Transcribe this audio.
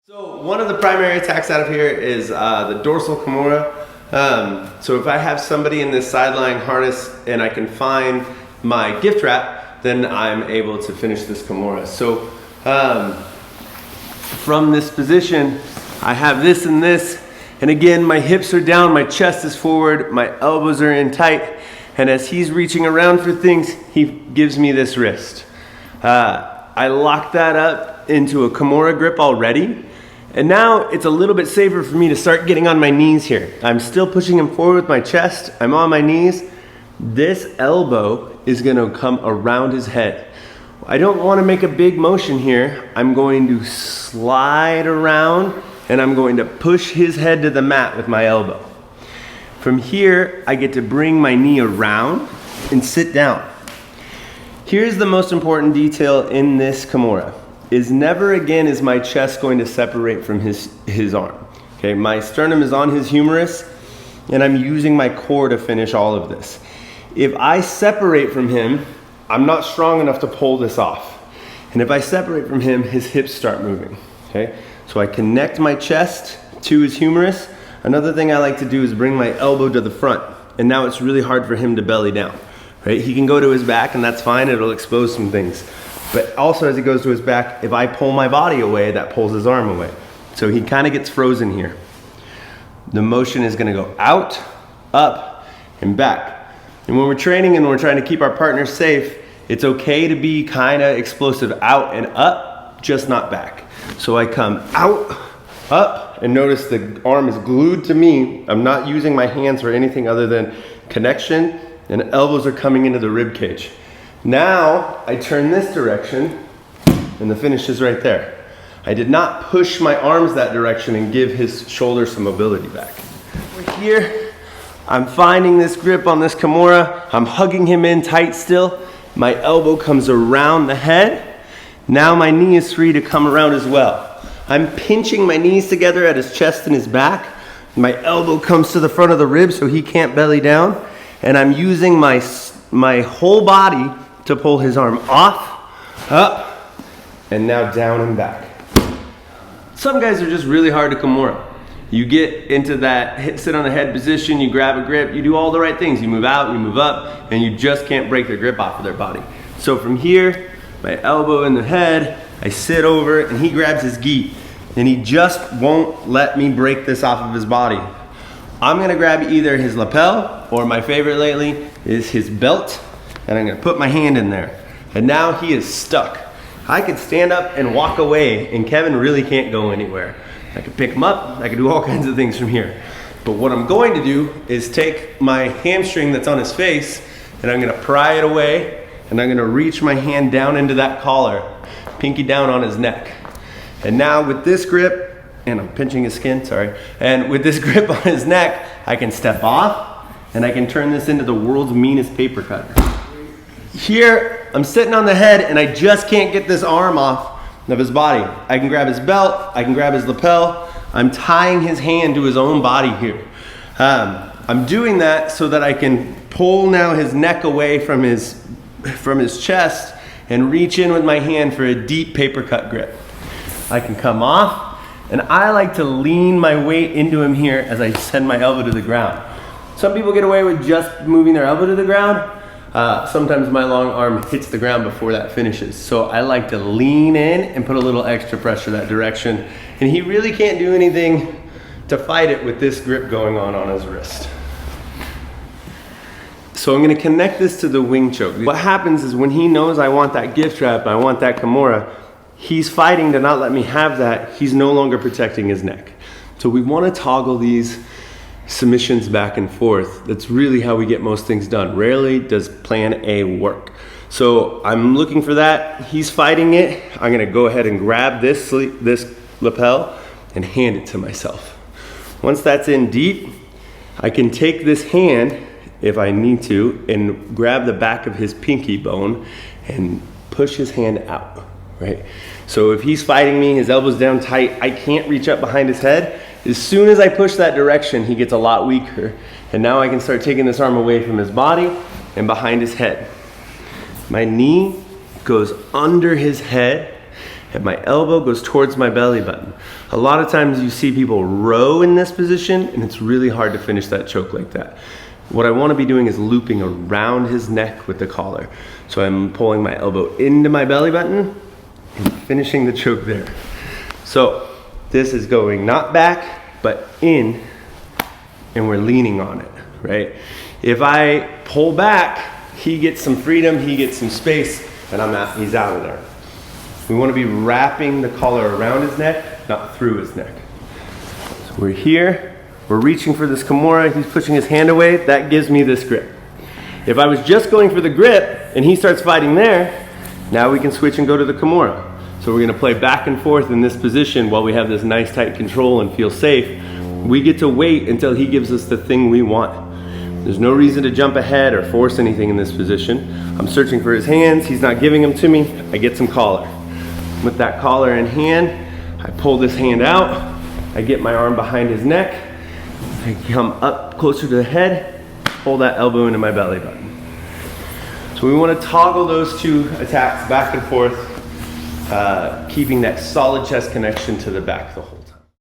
So one of the primary attacks out of here is the dorsal Kimura. So if I have somebody in this sideline harness and I can find my gift wrap, then I'm able to finish this Kimura. So from this position, I have this and this, and again, my hips are down, my chest is forward, my elbows are in tight, and as he's reaching around for things, he gives me this wrist. I lock that up into a Kimura grip already, and now it's a little bit safer for me to start getting on my knees here. I'm still pushing him forward with my chest, I'm on my knees. This elbow is gonna come around his head. I don't wanna make a big motion here. I'm going to slide around and I'm going to push his head to the mat with my elbow. From here, I get to bring my knee around and sit down. Here's the most important detail in this Kimura, is never again is my chest going to separate from his arm. Okay, my sternum is on his humerus and I'm using my core to finish all of this. If I separate from him, I'm not strong enough to pull this off. And if I separate from him, his hips start moving, okay? So I connect my chest to his humerus. Another thing I like to do is bring my elbow to the front, and now it's really hard for him to belly down, right? He can go to his back and that's fine, it'll expose some things. But also as he goes to his back, if I pull my body away, that pulls his arm away. So he kind of gets frozen here. The motion is gonna go out, up, and back. And when we're training and we're trying to keep our partners safe, it's okay to be kind of explosive out and up, just not back. So I come out, up, and notice the arm is glued to me. I'm not using my hands for anything other than connection, and elbows are coming into the rib cage. Now I turn this direction and the finish is right there. I did not push my arms that direction and give his shoulder some mobility back. We're here, I'm finding this grip on this Kimura, I'm hugging him in tight still. My elbow comes around the head. Now my knee is free to come around as well. I'm pinching my knees together at his chest and his back. My elbow comes to the front of the ribs so he can't belly down. And I'm using my whole body to pull his arm off, up, and now down and back. Some guys are just really hard to Kimura. You get into that sit on the head position, you grab a grip, you do all the right things. You move out, you move up, and you just can't break their grip off of their body. So from here, my elbow in the head, I sit over and he grabs his gi and he just won't let me break this off of his body. I'm gonna grab either his lapel or my favorite lately is his belt, and I'm gonna put my hand in there. And now he is stuck. I could stand up and walk away and Kevin really can't go anywhere. I could pick him up, I could do all kinds of things from here. But what I'm going to do is take my hamstring that's on his face and I'm gonna pry it away and I'm gonna reach my hand down into that collar, pinky down on his neck. And now with this grip, and I'm pinching his skin, sorry, and with this grip on his neck, I can step off and I can turn this into the world's meanest paper cutter. Here, I'm sitting on the head and I just can't get this arm off of his body. I can grab his belt, I can grab his lapel. I'm tying his hand to his own body here. I'm doing that so that I can pull now his neck away from his chest and reach in with my hand for a deep paper cut grip. I can come off, and I like to lean my weight into him here as I send my elbow to the ground. Some people get away with just moving their elbow to the ground. Sometimes my long arm hits the ground before that finishes. So I like to lean in and put a little extra pressure that direction. And he really can't do anything to fight it with this grip going on his wrist. So I'm gonna connect this to the wing choke. What happens is when he knows I want that gift wrap, I want that Kimura, he's fighting to not let me have that. He's no longer protecting his neck. So we wanna toggle these submissions back and forth. That's really how we get most things done. Rarely does plan A work. So I'm looking for that. He's fighting it. I'm gonna go ahead and grab this lapel and hand it to myself. Once that's in deep, I can take this hand, if I need to, and grab the back of his pinky bone and push his hand out, right? So if he's fighting me, his elbow's down tight, I can't reach up behind his head. As soon as I push that direction, he gets a lot weaker. And now I can start taking this arm away from his body and behind his head. My knee goes under his head and my elbow goes towards my belly button. A lot of times you see people row in this position, and it's really hard to finish that choke like that. What I want to be doing is looping around his neck with the collar. So I'm pulling my elbow into my belly button and finishing the choke there. So this is going not back, but in, and we're leaning on it, right? If I pull back, he gets some freedom, he gets some space, and he's out of there. We want to be wrapping the collar around his neck, not through his neck. So we're here. We're reaching for this Kimura, he's pushing his hand away, that gives me this grip. If I was just going for the grip and he starts fighting there, now we can switch and go to the Kimura. So we're gonna play back and forth in this position while we have this nice tight control and feel safe. We get to wait until he gives us the thing we want. There's no reason to jump ahead or force anything in this position. I'm searching for his hands, he's not giving them to me, I get some collar. With that collar in hand, I pull this hand out, I get my arm behind his neck, I come up closer to the head, pull that elbow into my belly button. So we want to toggle those two attacks back and forth, keeping that solid chest connection to the back the whole time.